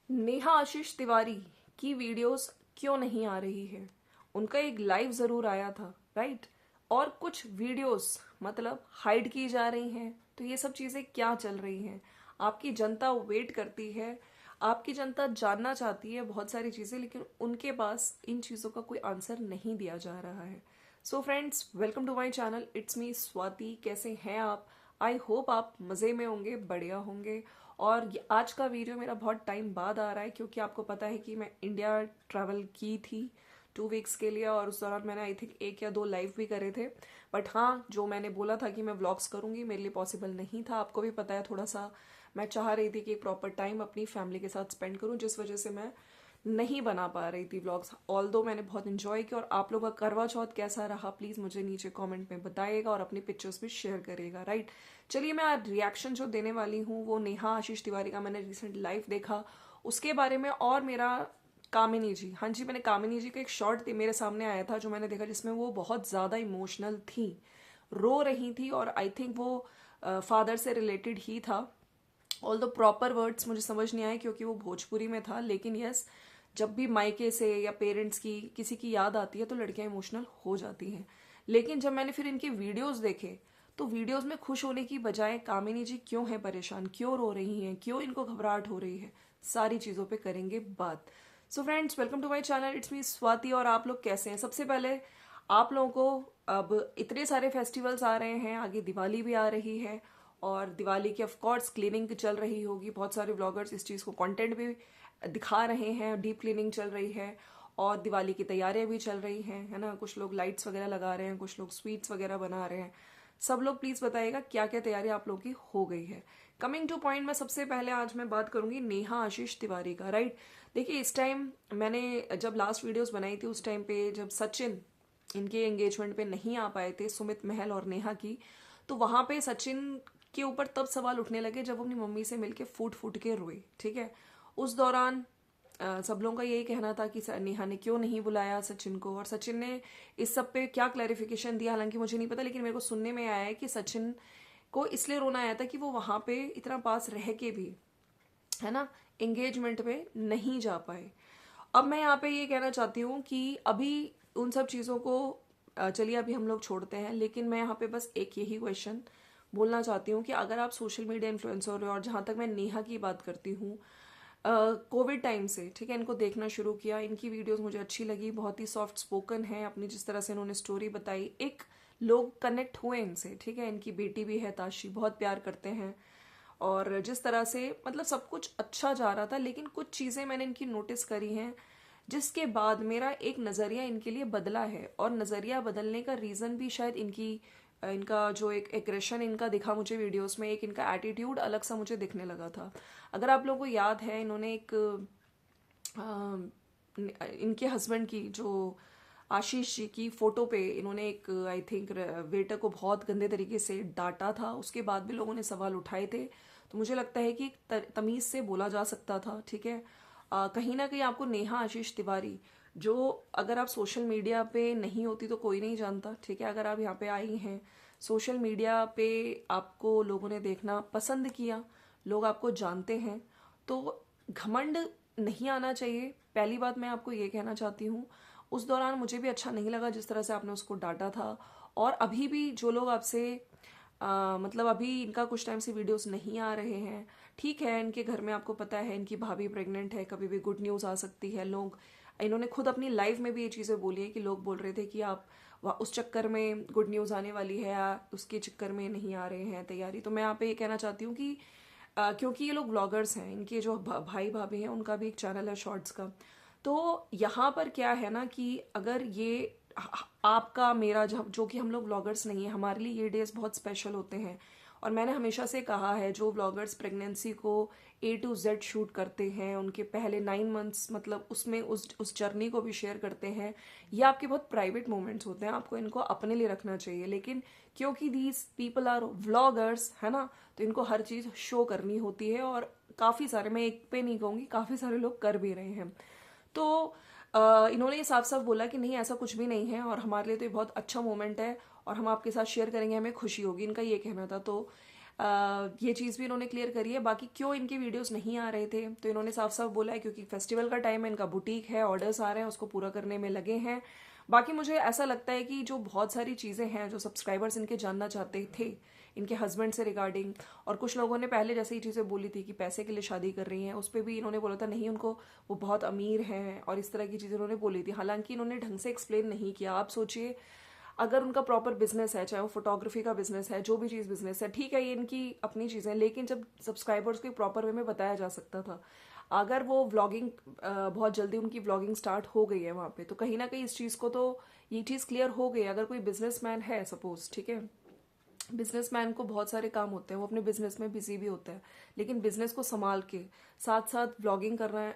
नेहा आशीष तिवारी की वीडियोस क्यों नहीं आ रही है? उनका एक लाइव जरूर आया था, राइट? और कुछ वीडियोस मतलब हाइड की जा रही हैं। तो ये सब चीजें क्या चल रही हैं? आपकी जनता वेट करती है, आपकी जनता जानना चाहती है बहुत सारी चीजें, लेकिन उनके पास इन चीजों का कोई आंसर नहीं दिया जा रहा है। So friends, welcome to my channel. It's me Swati. कैसे हैं आप? आई होप आप मज़े में होंगे, बढ़िया होंगे। और आज का वीडियो मेरा बहुत टाइम बाद आ रहा है, क्योंकि आपको पता है कि मैं इंडिया ट्रैवल की थी 2 वीक्स के लिए, और उस दौरान मैंने आई थिंक 1 या 2 लाइव भी करे थे। बट हाँ, जो मैंने बोला था कि मैं व्लॉग्स करूंगी, मेरे लिए पॉसिबल नहीं था। आपको भी पता है, थोड़ा सा मैं चाह रही थी कि एक प्रॉपर टाइम अपनी फैमिली के साथ स्पेंड करूं, जिस वजह से मैं नहीं बना पा रही थी व्लॉग्स। ऑल दो मैंने बहुत इंजॉय किया। और आप लोगों का करवा चौथ कैसा रहा, प्लीज मुझे नीचे कमेंट में बताइएगा और अपनी पिक्चर्स भी शेयर करिएगा, राइट? चलिए, मैं आज रिएक्शन जो देने वाली हूँ वो नेहा आशीष तिवारी का मैंने रिसेंट लाइव देखा, उसके बारे में। और मेरा कामिनी जी, हाँ जी, मैंने कामिनी जी का एक शॉर्ट मेरे सामने आया था जो मैंने देखा, जिसमें वो बहुत ज्यादा इमोशनल थी, रो रही थी। और आई थिंक वो फादर से रिलेटेड ही था। ऑल द प्रॉपर वर्ड्स मुझे समझ नहीं आए क्योंकि वो भोजपुरी में था, लेकिन यस, जब भी मायके से या पेरेंट्स की किसी की याद आती है तो लड़कियां इमोशनल हो जाती हैं। लेकिन जब मैंने फिर इनके वीडियोस देखे, तो वीडियोस में खुश होने की बजाय कामिनी जी क्यों है परेशान, क्यों रो रही हैं, क्यों इनको घबराहट हो रही है, सारी चीजों पे करेंगे बात। So friends, welcome to my channel. It's me Swati. और आप लोग कैसे हैं? सबसे पहले आप लोगों को, अब इतने सारे फेस्टिवल्स आ रहे हैं, आगे दिवाली भी आ रही है, और दिवाली की ऑफ कोर्स क्लीनिंग चल रही होगी। बहुत सारे व्लॉगर्स इस चीज़ को कंटेंट भी दिखा रहे हैं, डीप क्लीनिंग चल रही है, और दिवाली की तैयारियां भी चल रही हैं, है ना? कुछ लोग लाइट्स वगैरह लगा रहे हैं, कुछ लोग स्वीट्स वगैरह बना रहे हैं। सब लोग प्लीज बताइएगा क्या क्या तैयारी आप लोगों की हो गई है। कमिंग टू पॉइंट, मैं सबसे पहले आज मैं बात करूंगी नेहा आशीष तिवारी का, राइट? देखिए, इस टाइम मैंने जब लास्ट वीडियोस बनाई थी, उस टाइम पे जब सचिन इनके एंगेजमेंट पे नहीं आ पाए थे, सुमित महल और नेहा की, तो वहां पे सचिन के ऊपर तब सवाल उठने लगे जब वो अपनी मम्मी से मिलके फूट फूट के रोए, ठीक है? उस दौरान सब लोगों का यही कहना था कि नेहा ने क्यों नहीं बुलाया सचिन को, और सचिन ने इस सब पे क्या क्लैरिफिकेशन दिया हालांकि मुझे नहीं पता, लेकिन मेरे को सुनने में आया है कि सचिन को इसलिए रोना आया था कि वो वहां पे इतना पास रह के भी, है ना, एंगेजमेंट में नहीं जा पाए। अब मैं यहाँ पे ये कहना चाहती हूँ कि अभी उन सब चीज़ों को चलिए अभी हम लोग छोड़ते हैं, लेकिन मैं यहाँ पे बस एक यही क्वेश्चन बोलना चाहती हूँ कि अगर आप सोशल मीडिया इन्फ्लुएंसर हो, और जहाँ तक मैं नेहा की बात करती हूँ, कोविड टाइम से, ठीक है, इनको देखना शुरू किया, इनकी वीडियोस मुझे अच्छी लगी, बहुत ही सॉफ्ट स्पोकन है, अपनी जिस तरह से इन्होंने स्टोरी बताई, एक लोग कनेक्ट हुए इनसे, ठीक है? इनकी बेटी भी है ताशी, बहुत प्यार करते हैं। और जिस तरह से मतलब सब कुछ अच्छा जा रहा था, लेकिन कुछ चीज़ें मैंने इनकी नोटिस करी हैं, जिसके बाद मेरा एक नज़रिया इनके लिए बदला है। और नज़रिया बदलने का रीज़न भी शायद इनका जो एक एग्रेशन इनका दिखा मुझे वीडियोस में, एक इनका एटीट्यूड अलग सा मुझे दिखने लगा था। अगर आप लोगों को याद है, इन्होंने एक इनके हस्बैंड की, जो आशीष जी की फोटो पे, इन्होंने एक आई थिंक वेटर को बहुत गंदे तरीके से डांटा था, उसके बाद भी लोगों ने सवाल उठाए थे। तो मुझे लगता है कि तमीज से बोला जा सकता था, ठीक है? कहीं ना कहीं आपको नेहा आशीष तिवारी, जो अगर आप सोशल मीडिया पे नहीं होती तो कोई नहीं जानता, ठीक है? अगर आप यहाँ पे आई हैं, सोशल मीडिया पे आपको लोगों ने देखना पसंद किया, लोग आपको जानते हैं, तो घमंड नहीं आना चाहिए। पहली बात मैं आपको ये कहना चाहती हूँ, उस दौरान मुझे भी अच्छा नहीं लगा जिस तरह से आपने उसको डांटा था। और अभी भी जो लोग आपसे मतलब अभी इनका कुछ टाइम से वीडियोस नहीं आ रहे हैं, ठीक है, इनके घर में आपको पता है इनकी भाभी प्रेग्नेंट है, कभी भी गुड न्यूज़ आ सकती है। लोग, इन्होंने खुद अपनी लाइफ में भी ये चीज़ें बोली है कि लोग बोल रहे थे कि आप उस चक्कर में गुड न्यूज़ आने वाली है, या उसके चक्कर में नहीं आ रहे हैं तैयारी। तो मैं यहाँ पे ये कहना चाहती हूँ कि क्योंकि ये लोग ब्लॉगर्स हैं, इनके जो भाई भाभी हैं, उनका भी एक चैनल है शॉर्ट्स का। तो यहाँ पर क्या है ना कि अगर ये आपका मेरा जो कि हम लोग ब्लॉगर्स नहीं है, हमारे लिए ये डेज बहुत स्पेशल होते हैं। और मैंने हमेशा से कहा है, जो ब्लॉगर्स प्रेगनेंसी को A to Z शूट करते हैं, उनके पहले 9 मंथ्स मतलब उसमें उस जर्नी को भी शेयर करते हैं, ये आपके बहुत प्राइवेट मोमेंट्स होते हैं, आपको इनको अपने लिए रखना चाहिए। लेकिन क्योंकि दीज पीपल आर व्लॉगर्स, है ना, तो इनको हर चीज़ शो करनी होती है। और काफ़ी सारे, मैं एक पे नहीं कहूँगी, काफ़ी सारे लोग कर भी रहे हैं। तो इन्होंने ये साफ साफ बोला कि नहीं, ऐसा कुछ भी नहीं है, और हमारे लिए तो ये बहुत अच्छा मोमेंट है, और हम आपके साथ शेयर करेंगे, हमें खुशी होगी, इनका ये कहना था। तो ये चीज़ भी इन्होंने क्लियर करी है। बाकी क्यों इनके वीडियोस नहीं आ रहे थे, तो इन्होंने साफ साफ बोला है क्योंकि फेस्टिवल का टाइम है, इनका बुटीक है, ऑर्डर्स आ रहे हैं, उसको पूरा करने में लगे हैं। बाकी मुझे ऐसा लगता है कि जो बहुत सारी चीज़ें हैं जो सब्सक्राइबर्स इनके जानना चाहते थे इनके हस्बैंड से रिगार्डिंग, और कुछ लोगों ने पहले जैसे ही चीज़ें बोली थी कि पैसे के लिए शादी कर रही हैं, उस पर भी इन्होंने बोला था नहीं उनको वो बहुत अमीर हैं और इस तरह की चीज़ें इन्होंने बोली थी। हालांकि इन्होंने ढंग से एक्सप्लेन नहीं किया। आप सोचिए अगर उनका प्रॉपर बिजनेस है, चाहे वो फोटोग्राफी का बिजनेस है, जो भी चीज़ बिजनेस है, ठीक है ये इनकी अपनी चीज़ें, लेकिन जब सब्सक्राइबर्स को प्रॉपर वे में बताया जा सकता था। अगर वो व्लॉगिंग बहुत जल्दी उनकी व्लॉगिंग स्टार्ट हो गई है वहाँ पे, तो कहीं ना कहीं इस चीज़ को तो ये चीज़ क्लियर हो गई। अगर कोई बिजनेसमैन है सपोज, ठीक है, बिजनेसमैन को बहुत सारे काम होते हैं, वो अपने बिजनेस में बिजी भी होता है, लेकिन बिजनेस को संभाल के साथ साथ व्लॉगिंग करना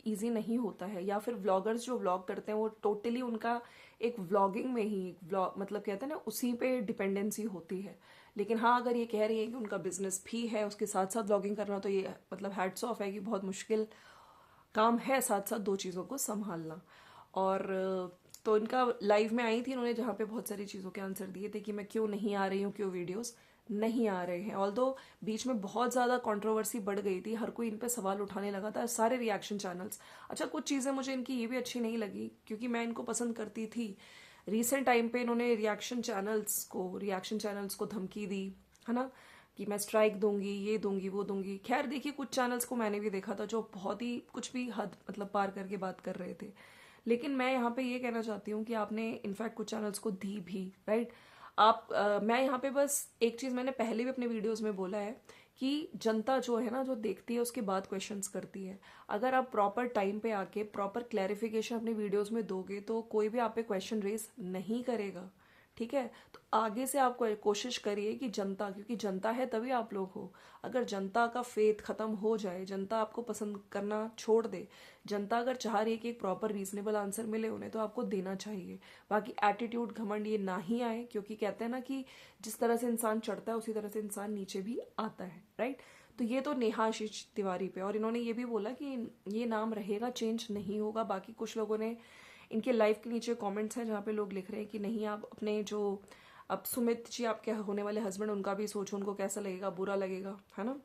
इजी नहीं होता है। या फिर व्लॉगर्स जो व्लॉग करते हैं वो टोटली उनका एक व्लॉगिंग में ही व्लॉग मतलब कहते हैं ना उसी पे डिपेंडेंसी होती है। लेकिन हाँ अगर ये कह रही है कि उनका बिजनेस भी है उसके साथ साथ व्लॉगिंग करना, तो ये मतलब हैट्स ऑफ है कि बहुत मुश्किल काम है साथ साथ दो चीज़ों को संभालना। और तो इनका लाइव में आई थी इन्होंने, जहाँ पे बहुत सारी चीज़ों के आंसर दिए थे कि मैं क्यों नहीं आ रही हूँ, क्यों वीडियोस नहीं आ रहे हैं। ऑल्दो बीच में बहुत ज़्यादा कंट्रोवर्सी बढ़ गई थी, हर कोई इन पे सवाल उठाने लगा था, सारे रिएक्शन चैनल्स। अच्छा कुछ चीज़ें मुझे इनकी ये भी अच्छी नहीं लगी क्योंकि मैं इनको पसंद करती थी। रिसेंट टाइम पे इन्होंने रिएक्शन चैनल्स को धमकी दी, है ना, कि मैं स्ट्राइक दूंगी, ये दूंगी, वो दूंगी। खैर देखिए कुछ चैनल्स को मैंने भी देखा था जो बहुत ही कुछ भी हद मतलब पार करके बात कर रहे थे। लेकिन मैं यहाँ पे ये कहना चाहती हूँ कि आपने इनफैक्ट कुछ चैनल्स को दी भी, राइट। मैं यहाँ पे बस एक चीज़ मैंने पहले भी अपने वीडियोस में बोला है कि जनता जो है ना जो देखती है उसके बाद क्वेश्चंस करती है। अगर आप प्रॉपर टाइम पे आके प्रॉपर क्लैरिफिकेशन अपने वीडियोस में दोगे तो कोई भी आप पे क्वेश्चन रेज नहीं करेगा, ठीक है। तो आगे से आप कोशिश करिए कि जनता, क्योंकि जनता है तभी आप लोग हो। अगर जनता का फेथ खत्म हो जाए, जनता आपको पसंद करना छोड़ दे, जनता अगर चाह रही है कि एक प्रॉपर रीजनेबल आंसर मिले उन्हें, तो आपको देना चाहिए। बाकी एटीट्यूड घमंड ये ना ही आए, क्योंकि कहते हैं ना कि जिस तरह से इंसान चढ़ता है उसी तरह से इंसान नीचे भी आता है, राइट। तो ये तो नेहा आशीष तिवारी पे, और इन्होंने ये भी बोला कि ये नाम रहेगा, चेंज नहीं होगा। बाकी कुछ लोगों ने इनके लाइव के नीचे कमेंट्स हैं जहाँ पे लोग लिख रहे हैं कि नहीं आप अपने जो अब सुमित जी आपके होने वाले हस्बैंड उनका भी सोचो, उनको कैसा लगेगा, बुरा लगेगा, है ना।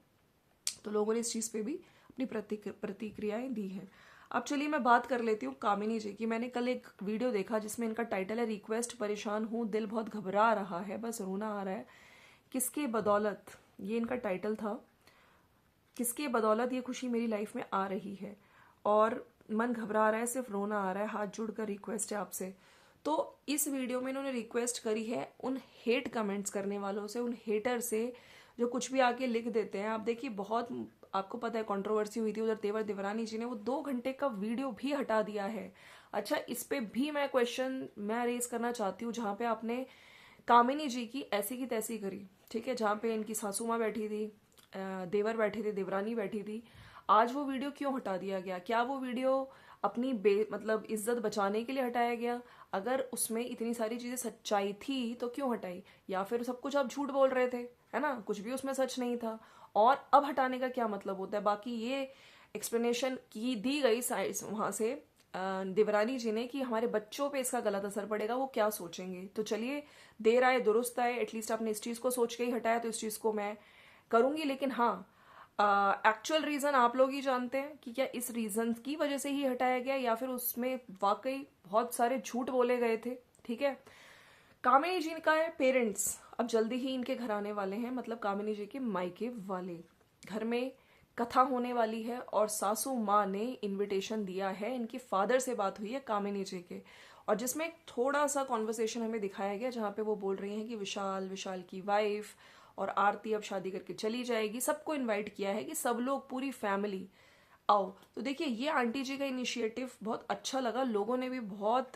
तो लोगों ने इस चीज़ पे भी अपनी प्रतिक्रियाएं दी हैं। अब चलिए मैं बात कर लेती हूँ कामिनी जी की। मैंने कल एक वीडियो देखा जिसमें इनका टाइटल है रिक्वेस्ट, परेशान हूँ, दिल बहुत घबरा रहा है, बस रोना आ रहा है, किसके बदौलत, ये इनका टाइटल था, किसके बदौलत ये खुशी मेरी लाइफ में आ रही है और मन घबरा रहा है, सिर्फ रोना आ रहा है, हाथ जोड़कर रिक्वेस्ट है आपसे। तो इस वीडियो में इन्होंने रिक्वेस्ट करी है उन हेट कमेंट्स करने वालों से, उन हेटर से जो कुछ भी आके लिख देते हैं। आप देखिए बहुत, आपको पता है कंट्रोवर्सी हुई थी उधर, तेवर देवरानी जी ने वो 2 घंटे का वीडियो भी हटा दिया है। अच्छा इस पे भी मैं क्वेश्चन मैं रेज करना चाहती हूँ, जहाँ पे आपने कामिनी जी की ऐसी की तैसी करी, ठीक है, जहाँ पे इनकी सासू माँ बैठी थी, देवर बैठे थे, देवरानी बैठी थी, आज वो वीडियो क्यों हटा दिया गया? क्या वो वीडियो अपनी मतलब इज्जत बचाने के लिए हटाया गया? अगर उसमें इतनी सारी चीजें सच्चाई थी तो क्यों हटाई? या फिर सब कुछ आप झूठ बोल रहे थे, है ना, कुछ भी उसमें सच नहीं था, और अब हटाने का क्या मतलब होता है? बाकी ये एक्सप्लेनेशन की दी गई वहां से देवरानी जी ने कि हमारे बच्चों पे इसका गलत असर पड़ेगा, वो क्या सोचेंगे। तो चलिए देर आए दुरुस्त आए, एटलीस्ट आपने इस चीज को सोच के ही हटाया, तो इस चीज को मैं करूंगी। लेकिन हाँ एक्चुअल रीजन आप लोग ही जानते हैं कि क्या इस रीजन की वजह से ही हटाया गया या फिर उसमें वाकई बहुत सारे झूठ बोले गए थे, ठीक है। कामिनी जी का है पेरेंट्स अब जल्दी ही इनके घर आने वाले हैं, मतलब कामिनी जी के मायके वाले घर में कथा होने वाली है, और सासू माँ ने इनविटेशन दिया है, इनके फादर से बात हुई है कामिनी जी के, और जिसमें एक थोड़ा सा कॉन्वर्सेशन हमें दिखाया गया जहाँ पे वो बोल रही हैं कि विशाल की वाइफ और आरती अब शादी करके चली जाएगी, सबको इनवाइट किया है कि सब लोग पूरी फैमिली आओ। तो देखिए ये आंटी जी का इनिशिएटिव बहुत अच्छा लगा, लोगों ने भी बहुत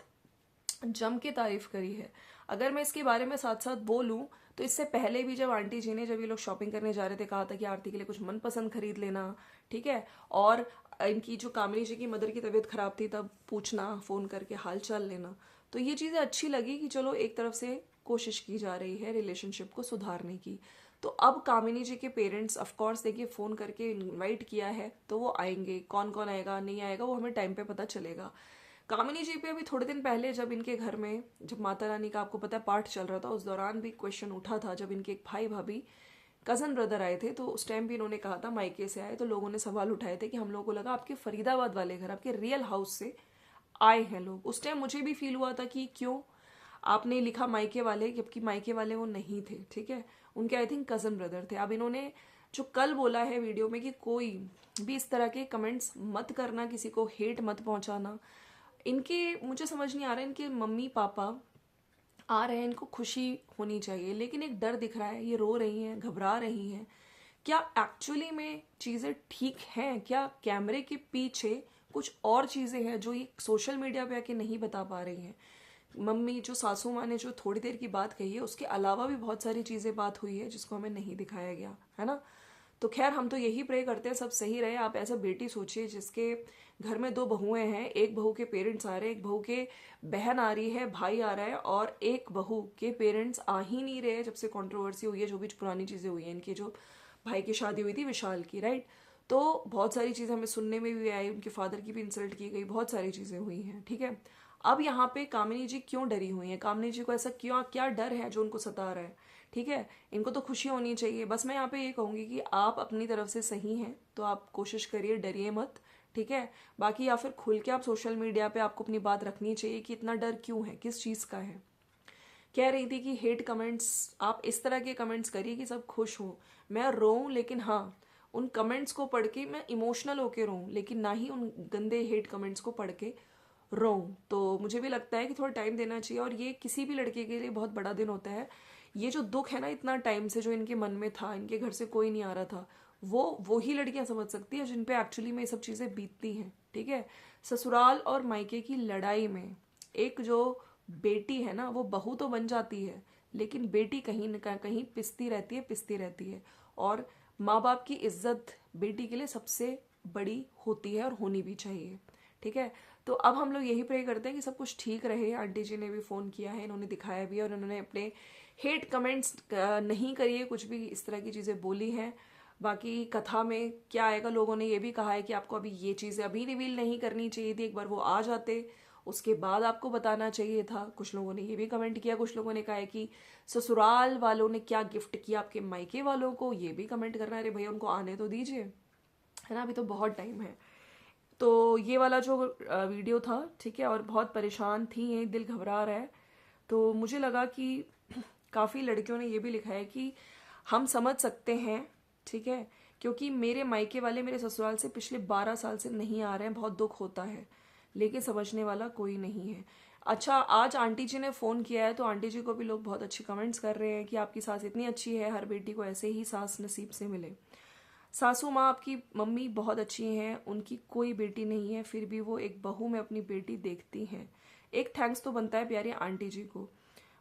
जम के तारीफ करी है। अगर मैं इसके बारे में साथ साथ बोलूं तो इससे पहले भी जब आंटी जी ने, जब ये लोग शॉपिंग करने जा रहे थे, कहा था कि आरती के लिए कुछ मनपसंद खरीद लेना, ठीक है, और इनकी जो कामिनी जी की मदर की तबीयत खराब थी तब पूछना, फोन करके हाल चाल लेना। तो ये चीजें अच्छी लगी कि चलो एक तरफ से कोशिश की जा रही है रिलेशनशिप को सुधारने की। तो अब कामिनी जी के पेरेंट्स ऑफ कोर्स देखिए फोन करके इनवाइट किया है तो वो आएंगे, कौन कौन आएगा नहीं आएगा वो हमें टाइम पे पता चलेगा। कामिनी जी पे अभी थोड़े दिन पहले जब इनके घर में, जब माता रानी का आपको पता है पाठ चल रहा था, उस दौरान भी क्वेश्चन उठा था, जब इनके एक भाई भाभी कज़न ब्रदर आए थे, तो उस टाइम भी इन्होंने कहा था मायके से आए, तो लोगों ने सवाल उठाए थे कि हम लोगों को लगा आपके फरीदाबाद वाले घर, आपके रियल हाउस से आए हैं लोग। उस टाइम मुझे भी फील हुआ था कि क्यों आपने लिखा मायके वाले, जबकि मायके वाले वो नहीं थे, ठीक है, उनके आई थिंक कज़न ब्रदर थे। अब इन्होंने जो कल बोला है वीडियो में कि कोई भी इस तरह के कमेंट्स मत करना, किसी को हेट मत पहुंचाना, इनके मुझे समझ नहीं आ रहा है, इनके मम्मी पापा आ रहे हैं, इनको खुशी होनी चाहिए, लेकिन एक डर दिख रहा है, ये रो रही हैं, घबरा रही हैं। क्या एक्चुअली में चीज़ें ठीक हैं? क्या कैमरे के पीछे कुछ और चीज़ें हैं जो ये सोशल मीडिया पे आके नहीं बता पा रही हैं? मम्मी जो सासू माँ ने जो थोड़ी देर की बात कही है, उसके अलावा भी बहुत सारी चीज़ें बात हुई है जिसको हमें नहीं दिखाया गया है ना। तो खैर हम तो यही प्रे करते हैं सब सही रहे। आप ऐसा बेटी सोचिए जिसके घर में 2 बहुएं हैं, एक बहू के पेरेंट्स आ रहे हैं, एक बहू के बहन आ रही है, भाई आ रहा है, और एक बहू के पेरेंट्स आ ही नहीं रहे जब से कंट्रोवर्सी हुई है, जो भी पुरानी चीज़ें हुई हैं इनकी, जो भाई की शादी हुई थी विशाल की, राइट। तो बहुत सारी चीज़ें हमें सुनने में भी आई, उनके फादर की भी इंसल्ट की गई, बहुत सारी चीज़ें हुई हैं, ठीक है। अब यहाँ पे कामिनी जी क्यों डरी हुई हैं? कामिनी जी को ऐसा क्यों, क्या डर है जो उनको सता रहा है? ठीक है, इनको तो खुशी होनी चाहिए। बस मैं यहाँ पे ये कहूँगी कि आप अपनी तरफ से सही हैं तो आप कोशिश करिए, डरिए मत, ठीक है। बाकी या फिर खुल के आप सोशल मीडिया पे आपको अपनी बात रखनी चाहिए कि इतना डर क्यों है, किस चीज़ का है। कह रही थी कि हेट कमेंट्स, आप इस तरह के कमेंट्स करिए कि सब खुश हों। मैं रोऊं, लेकिन हाँ उन कमेंट्स को पढ़ के मैं इमोशनल होके रोऊं, लेकिन ना ही उन गंदे हेट कमेंट्स को पढ़ के रोऊं। तो मुझे भी लगता है कि थोड़ा टाइम देना चाहिए, और ये किसी भी लड़के के लिए बहुत बड़ा दिन होता है। ये जो दुख है ना इतना टाइम से जो इनके मन में था, इनके घर से कोई नहीं आ रहा था, वो ही लड़कियां समझ सकती है जिन पे एक्चुअली में ये सब चीज़ें बीतती हैं, ठीक है। ससुराल और मायके की लड़ाई में एक जो बेटी है ना वो बहू तो बन जाती है, लेकिन बेटी कहीं न कहीं पिसती रहती है, पिसती रहती है। और माँ बाप की इज्जत बेटी के लिए सबसे बड़ी होती है और होनी भी चाहिए, ठीक है। तो अब हम लोग यही प्रे करते हैं कि सब कुछ ठीक रहे। आंटी जी ने भी फ़ोन किया है, इन्होंने दिखाया भी, और इन्होंने अपने हेट कमेंट्स नहीं करिए, कुछ भी इस तरह की चीज़ें बोली हैं। बाकी कथा में क्या आएगा, लोगों ने ये भी कहा है कि आपको अभी ये चीज़ें अभी रिवील नहीं करनी चाहिए थी, एक बार वो आ जाते उसके बाद आपको बताना चाहिए था। कुछ लोगों ने ये भी कमेंट किया, कुछ लोगों ने कहा है कि ससुराल वालों ने क्या गिफ्ट किया आपके मायके वालों को, ये भी कमेंट करना है। अरे भैया उनको आने तो दीजिए, है ना, अभी तो बहुत टाइम है। तो ये वाला जो वीडियो था, ठीक है, और बहुत परेशान थी ये, दिल घबरा रहा है। तो मुझे लगा कि काफ़ी लड़कियों ने ये भी लिखा है कि हम समझ सकते हैं, ठीक है, क्योंकि मेरे मायके वाले मेरे ससुराल से पिछले 12 साल से नहीं आ रहे हैं, बहुत दुख होता है, लेकिन समझने वाला कोई नहीं है। अच्छा, आज आंटी जी ने फ़ोन किया है, तो आंटी जी को भी लोग बहुत अच्छे कमेंट्स कर रहे हैं कि आपकी सास इतनी अच्छी है, हर बेटी को ऐसे ही सास नसीब से मिले। सासू माँ आपकी मम्मी बहुत अच्छी हैं, उनकी कोई बेटी नहीं है, फिर भी वो एक बहू में अपनी बेटी देखती हैं। एक थैंक्स तो बनता है प्यारी आंटी जी को।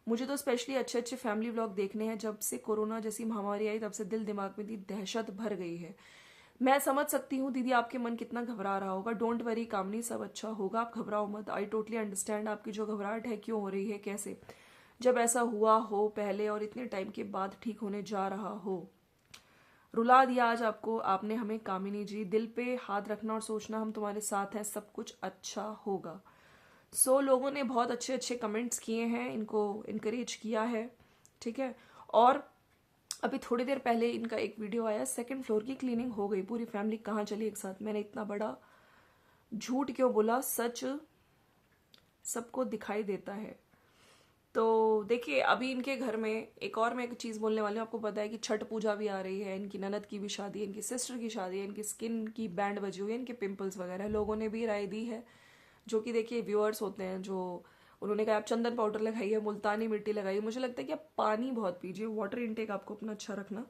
मुझे तो स्पेशली अच्छे अच्छे फैमिली व्लॉग देखने हैं। जब से कोरोना जैसी महामारी आई तब से दिल दिमाग में इतनी दहशत भर गई है। मैं समझ सकती हूँ दीदी आपके मन कितना घबरा रहा होगा। डोंट वरी कामनी, सब अच्छा होगा, आप घबराओ मत। आई टोटली अंडरस्टैंड आपकी जो घबराहट है क्यों हो रही है, कैसे, जब ऐसा हुआ हो पहले और इतने टाइम के बाद ठीक होने जा रहा हो। रुला दिया आज आपको आपने हमें कामिनी जी। दिल पे हाथ रखना और सोचना हम तुम्हारे साथ हैं, सब कुछ अच्छा होगा। लोगों ने बहुत अच्छे अच्छे कमेंट्स किए हैं, इनको इनकरेज किया है, ठीक है। और अभी थोड़ी देर पहले इनका एक वीडियो आया, 2nd फ्लोर की क्लीनिंग हो गई, पूरी फैमिली कहाँ चली एक साथ। मैंने इतना बड़ा झूठ क्यों बोला, सच सबको दिखाई देता है। तो देखिए अभी इनके घर में एक और मैं एक चीज़ बोलने वाली हूँ। आपको पता है कि छठ पूजा भी आ रही है, इनकी ननद की भी शादी है, इनकी सिस्टर की शादी है, इनकी स्किन की बैंड बजी हुई है, इनके पिंपल्स वगैरह, लोगों ने भी राय दी है। जो कि देखिए व्यूअर्स होते हैं, जो उन्होंने कहा आप चंदन पाउडर लगाइए, मुल्तानी मिट्टी लगाइए। मुझे लगता है कि आप पानी बहुत पीजिए, वाटर इनटेक आपको अपना अच्छा रखना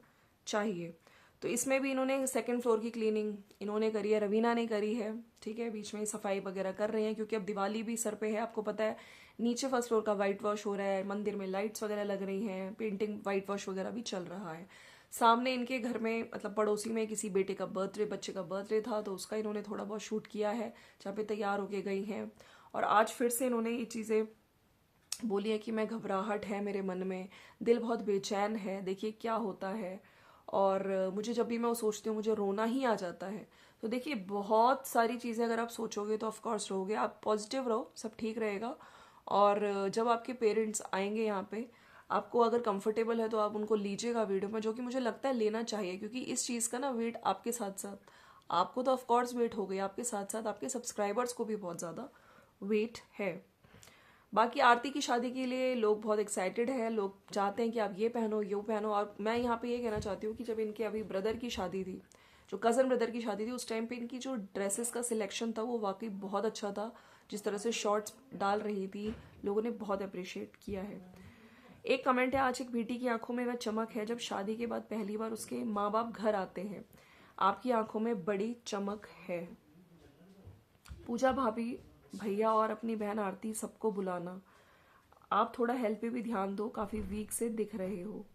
चाहिए। तो इसमें भी इन्होंने 2nd फ्लोर की क्लीनिंग इन्होंने करी है, रवीना ने करी है, ठीक है। बीच में सफाई वगैरह कर रहे हैं क्योंकि अब दिवाली भी सर पे है, आपको पता है। नीचे 1st फ्लोर का वाइट वॉश हो रहा है, मंदिर में लाइट्स वगैरह लग रही हैं, पेंटिंग वाइट वॉश वगैरह भी चल रहा है। सामने इनके घर में मतलब पड़ोसी में किसी बेटे का बर्थडे, बच्चे का बर्थडे था, तो उसका इन्होंने थोड़ा बहुत शूट किया है, जहाँ पे तैयार होके गई हैं। और आज फिर से इन्होंने ये चीज़ें बोली है कि मैं घबराहट है मेरे मन में, दिल बहुत बेचैन है, देखिए क्या होता है। और मुझे जब भी मैं वो सोचती हूँ मुझे रोना ही आ जाता है। तो देखिए बहुत सारी चीज़ें अगर आप सोचोगे तो ऑफकोर्स रहोगे, आप पॉजिटिव रहो, सब ठीक रहेगा। और जब आपके पेरेंट्स आएंगे यहाँ पे, आपको अगर कंफर्टेबल है तो आप उनको लीजिएगा वीडियो में, जो कि मुझे लगता है लेना चाहिए, क्योंकि इस चीज़ का ना वेट आपके साथ साथ आपको तो ऑफकोर्स वेट हो गई, आपके साथ साथ आपके सब्सक्राइबर्स को भी बहुत ज़्यादा वेट है। बाकी आरती की शादी के लिए लोग बहुत एक्साइटेड हैं, लोग चाहते हैं कि आप ये पहनो ये पहनो। और मैं यहाँ पे ये कहना चाहती हूँ कि जब इनके अभी ब्रदर की शादी थी, जो कज़न ब्रदर की शादी थी, उस टाइम पे इनकी जो ड्रेसेस का सिलेक्शन था वो वाकई बहुत अच्छा था। जिस तरह से शॉर्ट्स डाल रही थी, लोगों ने बहुत अप्रिशिएट किया है। एक कमेंट है, आज एक बेटी की आंखों में वह चमक है जब शादी के बाद पहली बार उसके माँ बाप घर आते हैं। आपकी आंखों में बड़ी चमक है। पूजा भाभी, भैया और अपनी बहन आरती सबको बुलाना। आप थोड़ा हेल्थ पे भी ध्यान दो, काफ़ी वीक से दिख रहे हो।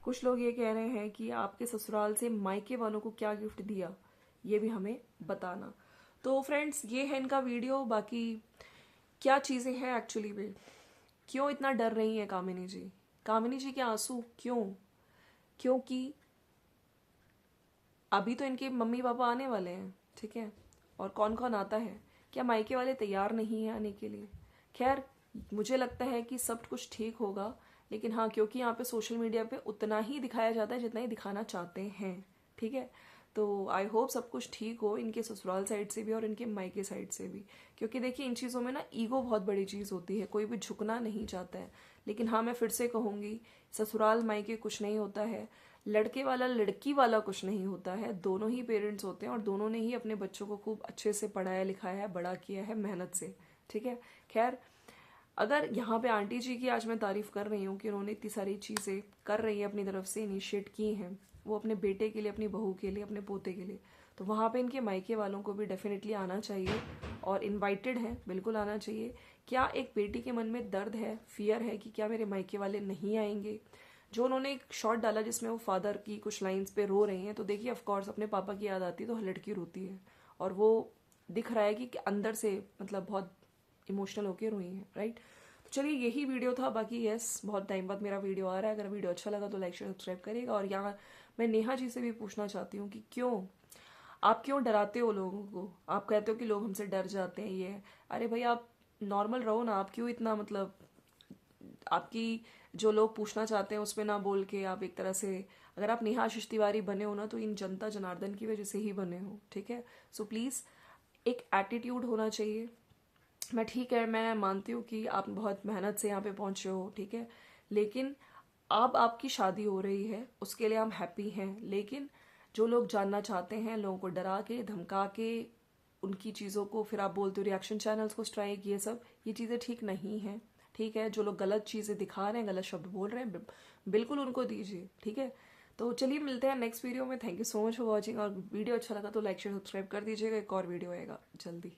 कुछ लोग ये कह रहे हैं कि आपके ससुराल से मायके वालों को क्या गिफ्ट दिया, ये भी हमें बताना। तो फ्रेंड्स, ये है इनका वीडियो। बाकी क्या चीज़ें हैं एक्चुअली में, क्यों इतना डर रही हैं कामिनी जी? कामिनी जी के आंसू क्यों? क्योंकि अभी तो इनके मम्मी पापा आने वाले हैं, ठीक है, और कौन कौन आता है? क्या मायके वाले तैयार नहीं हैं आने के लिए? खैर, मुझे लगता है कि सब कुछ ठीक होगा, लेकिन हाँ, क्योंकि यहाँ पे सोशल मीडिया पे उतना ही दिखाया जाता है जितना ही दिखाना चाहते हैं, ठीक है। तो आई होप सब कुछ ठीक हो, इनके ससुराल साइड से भी और इनके मायके साइड से भी, क्योंकि देखिए इन चीज़ों में ना ईगो बहुत बड़ी चीज़ होती है, कोई भी झुकना नहीं चाहता है। लेकिन हाँ, मैं फिर से कहूँगी, ससुराल मायके कुछ नहीं होता है, लड़के वाला लड़की वाला कुछ नहीं होता है, दोनों ही पेरेंट्स होते हैं और दोनों ने ही अपने बच्चों को खूब अच्छे से पढ़ाया लिखाया है, बड़ा किया है मेहनत से, ठीक है। खैर, अगर यहाँ पे आंटी जी की आज मैं तारीफ कर रही हूँ कि उन्होंने इतनी सारी चीज़ें कर रही हैं, अपनी तरफ से इनिशिएट की हैं, वो अपने बेटे के लिए, अपनी बहू के लिए, अपने पोते के लिए, तो वहाँ पे इनके मायके वालों को भी डेफिनेटली आना चाहिए और इनवाइटेड है, बिल्कुल आना चाहिए। क्या एक बेटी के मन में दर्द है, फियर है कि क्या मेरे मायके वाले नहीं आएंगे? जो उन्होंने एक शॉट डाला जिसमें वो फादर की कुछ लाइंस पे रो रही हैं, तो देखिए ऑफकोर्स अपने पापा की याद आती है तो लड़की रोती है, और वो दिख रहा है कि अंदर से मतलब बहुत इमोशनल होके रोई है, राइट। तो चलिए, यही वीडियो था। बाकी यस, बहुत टाइम बाद मेरा वीडियो आ रहा है, अगर वीडियो अच्छा लगा तो लाइक शेयर सब्सक्राइब करिएगा। और यहाँ मैं नेहा जी से भी पूछना चाहती हूँ कि आप क्यों डराते हो लोगों को? आप कहते हो कि लोग हमसे डर जाते हैं, ये है। अरे भाई, आप नॉर्मल रहो ना, आप क्यों इतना मतलब आपकी जो लोग पूछना चाहते हैं उसमें ना बोल के आप एक तरह से, अगर आप नेहा आशीष तिवारी बने हो ना तो इन जनता जनार्दन की वजह से ही बने हो, ठीक है। सो प्लीज़, एक एटीट्यूड होना चाहिए। मैं ठीक है, मैं मानती हूँ कि आप बहुत मेहनत से यहाँ पे पहुँचे हो, ठीक है, लेकिन अब आपकी शादी हो रही है, उसके लिए हम हैप्पी हैं। लेकिन जो लोग जानना चाहते हैं, लोगों को डरा के धमका के उनकी चीज़ों को फिर आप बोलते हो रिएक्शन चैनल्स को स्ट्राइक, ये चीज़ें ठीक नहीं हैं, ठीक है। जो लोग गलत चीज़ें दिखा रहे हैं, गलत शब्द बोल रहे हैं, बिल्कुल उनको दीजिए, ठीक है। तो चलिए, मिलते हैं नेक्स्ट वीडियो में। Thank you so much for watching, और वीडियो अच्छा लगा तो लाइक शेयर सब्सक्राइब कर दीजिएगा। एक और वीडियो आएगा जल्दी।